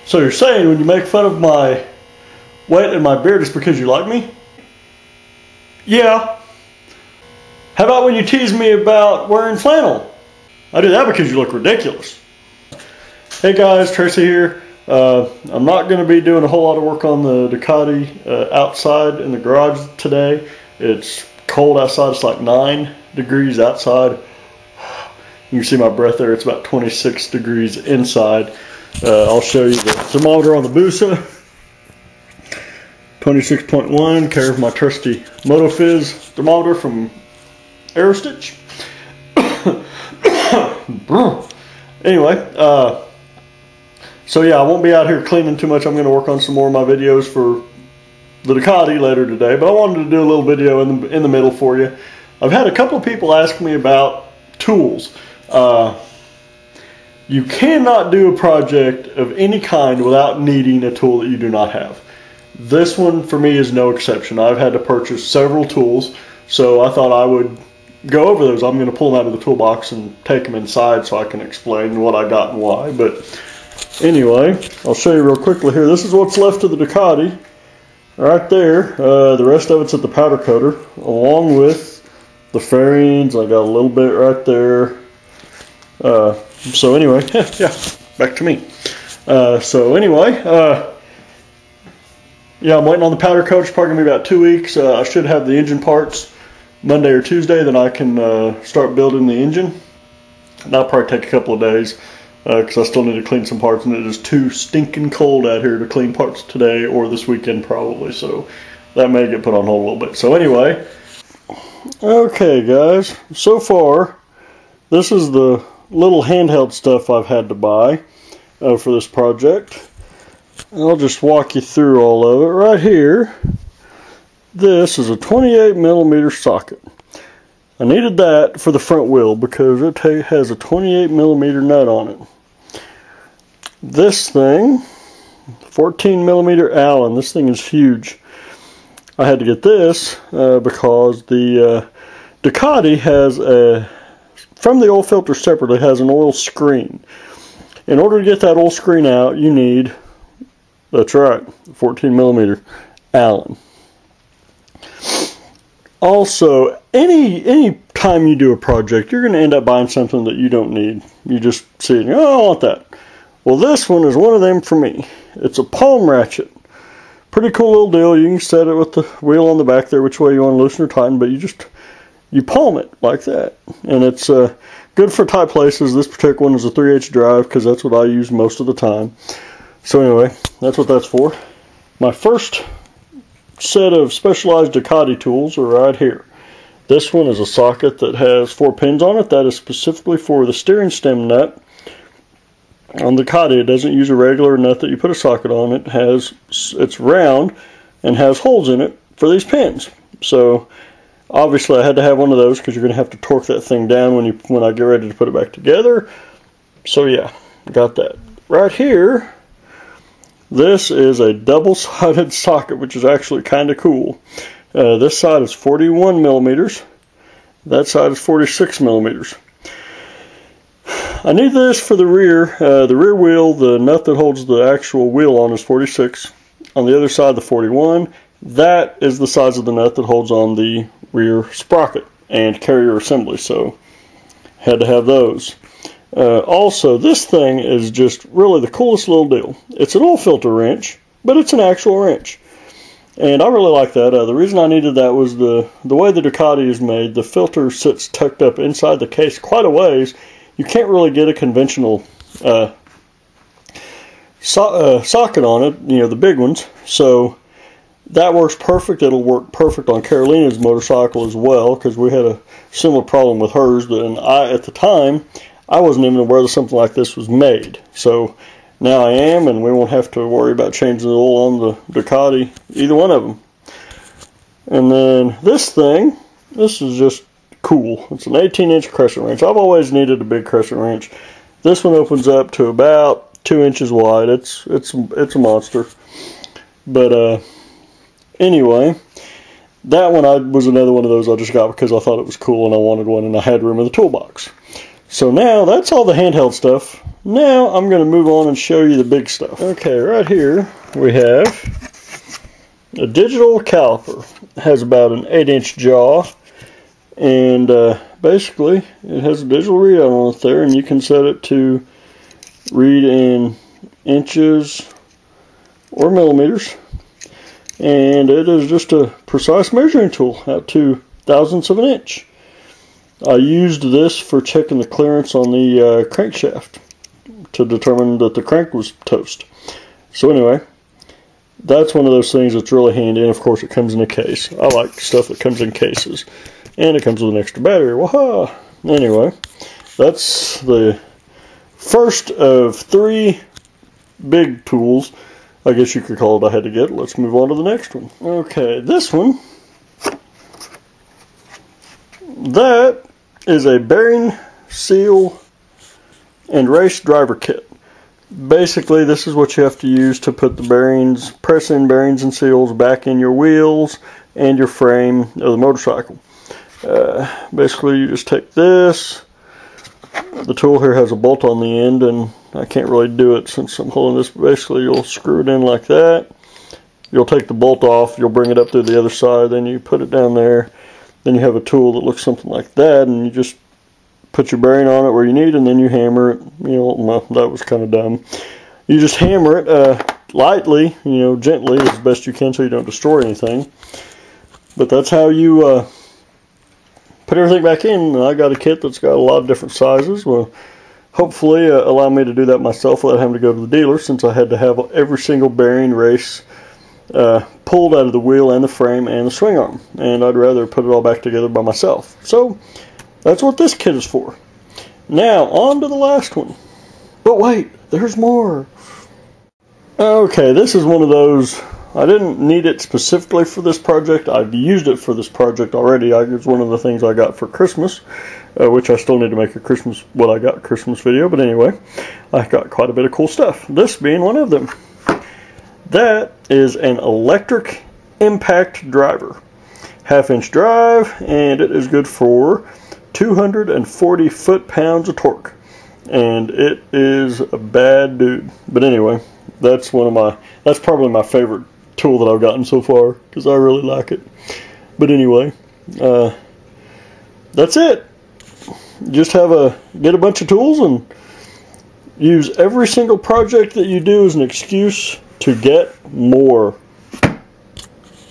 So you're saying when you make fun of my weight and my beard, it's because you like me? Yeah. How about when you tease me about wearing flannel? I do that because you look ridiculous. Hey guys, Tracy here. I'm not going to be doing a whole lot of work on the Ducati outside in the garage today. It's cold outside. It's like 9 degrees outside. You can see my breath there. It's about 26 degrees inside. I'll show you the thermometer on the Busa. 26.1, care of my trusty MotoFizz thermometer from Aerostitch. Anyway, so yeah, I won't be out here cleaning too much. I'm going to work on some more of my videos for the Ducati later today, but I wanted to do a little video in the middle for you. I've had a couple of people ask me about tools. You cannot do a project of any kind without needing a tool that you do not have. This one for me is no exception. I've had to purchase several tools, so I thought I would go over those. I'm going to pull them out of the toolbox and take them inside so I can explain what I got and why. But anyway, I'll show you real quickly here. This is what's left of the Ducati right there. The rest of it's at the powder coater, along with the fairings. I got a little bit right there. So anyway, yeah, back to me. So anyway, yeah, I'm waiting on the powder coat. It's probably going to be about 2 weeks. I should have the engine parts Monday or Tuesday. Then I can start building the engine. That'll probably take a couple of days because I still need to clean some parts, and it is too stinking cold out here to clean parts today or this weekend probably. So that may get put on hold a little bit. So anyway, okay guys, so far this is the little handheld stuff I've had to buy for this project. I'll just walk you through all of it. Right here, this is a 28mm socket. I needed that for the front wheel because it has a 28mm nut on it. This thing, 14mm Allen, this thing is huge. I had to get this because the Ducati has from the oil filter separately, has an oil screen. In order to get that oil screen out, you need, that's right, 14mm Allen. Also, any time you do a project, you're going to end up buying something that you don't need. You just see it and oh, I want that. Well, this one is one of them for me. It's a palm ratchet. Pretty cool little deal. You can set it with the wheel on the back there, which way you want to loosen or tighten, but you palm it like that. And it's good for tight places. This particular one is a 3/8 drive because that's what I use most of the time. So anyway, that's what that's for. My first set of specialized Ducati tools are right here. This one is a socket that has 4 pins on it. That is specifically for the steering stem nut. On the Ducati, it doesn't use a regular nut that you put a socket on. It's round and has holes in it for these pins. So obviously I had to have one of those because you're going to have to torque that thing down when I get ready to put it back together. So yeah, got that. Right here, this is a double-sided socket, which is actually kind of cool. This side is 41mm. That side is 46mm. I need this for the rear. The rear wheel, the nut that holds the actual wheel on is 46. On the other side, the 41. That is the size of the nut that holds on the rear sprocket and carrier assembly. So, had to have those. Also, this thing is just really the coolest little deal. It's an oil filter wrench, but it's an actual wrench. And I really like that. The reason I needed that was the way the Ducati is made. The filter sits tucked up inside the case quite a ways. You can't really get a conventional socket on it, you know, the big ones. So that works perfect. It'll work perfect on Carolina's motorcycle as well, because we had a similar problem with hers. And at the time, I wasn't even aware that something like this was made. So now I am, and we won't have to worry about changing the oil on the Ducati, either one of them. And then this thing, this is just cool. It's an 18-inch crescent wrench. I've always needed a big crescent wrench. This one opens up to about 2 inches wide. It's a monster. But anyway, that one was another one of those I just got because I thought it was cool and I wanted one and I had room in the toolbox. So now that's all the handheld stuff now I'm going to move on and show you the big stuff. Okay, right here we have a digital caliper. It has about an 8-inch jaw, and basically it has a digital readout on it there, and you can set it to read in inches or millimeters, and it is just a precise measuring tool out to thousandths of an inch. I used this for checking the clearance on the crankshaft to determine that the crank was toast. So anyway, that's one of those things that's really handy, and of course it comes in a case. I like stuff that comes in cases, and it comes with an extra battery. Waha! Anyway, that's the first of 3 big tools, I guess you could call it, I had to get. Let's move on to the next one. Okay, this one, that is a bearing, seal, and race driver kit. Basically, this is what you have to use to put the bearings, press-in bearings and seals back in your wheels and your frame of the motorcycle. Basically, you just take this. The tool here has a bolt on the end, and I can't really do it since I'm holding this. Basically, you'll screw it in like that. You'll take the bolt off, you'll bring it up through the other side, then you put it down there. Then you have a tool that looks something like that, and you just put your bearing on it where you need, and then you hammer it. You know, well, that was kind of dumb. You just hammer it lightly, you know, gently as best you can so you don't destroy anything. But that's how you put everything back in. I got a kit that's got a lot of different sizes. Well, hopefully allow me to do that myself without having to go to the dealer, since I had to have every single bearing race pulled out of the wheel and the frame and the swing arm, and I'd rather put it all back together by myself. So that's what this kit is for. Now on to the last one. But wait, there's more. Okay, this is one of those, I didn't need it specifically for this project. I've used it for this project already. It was one of the things I got for Christmas, which I still need to make a what I got Christmas video, but anyway, I got quite a bit of cool stuff, this being one of them. That is an electric impact driver. 1/2-inch drive, and it is good for 240 foot-pounds of torque. And it is a bad dude. But anyway, that's probably my favorite tool that I've gotten so far, because I really like it. But anyway, that's it. Just get a bunch of tools and use every single project that you do as an excuse to get more.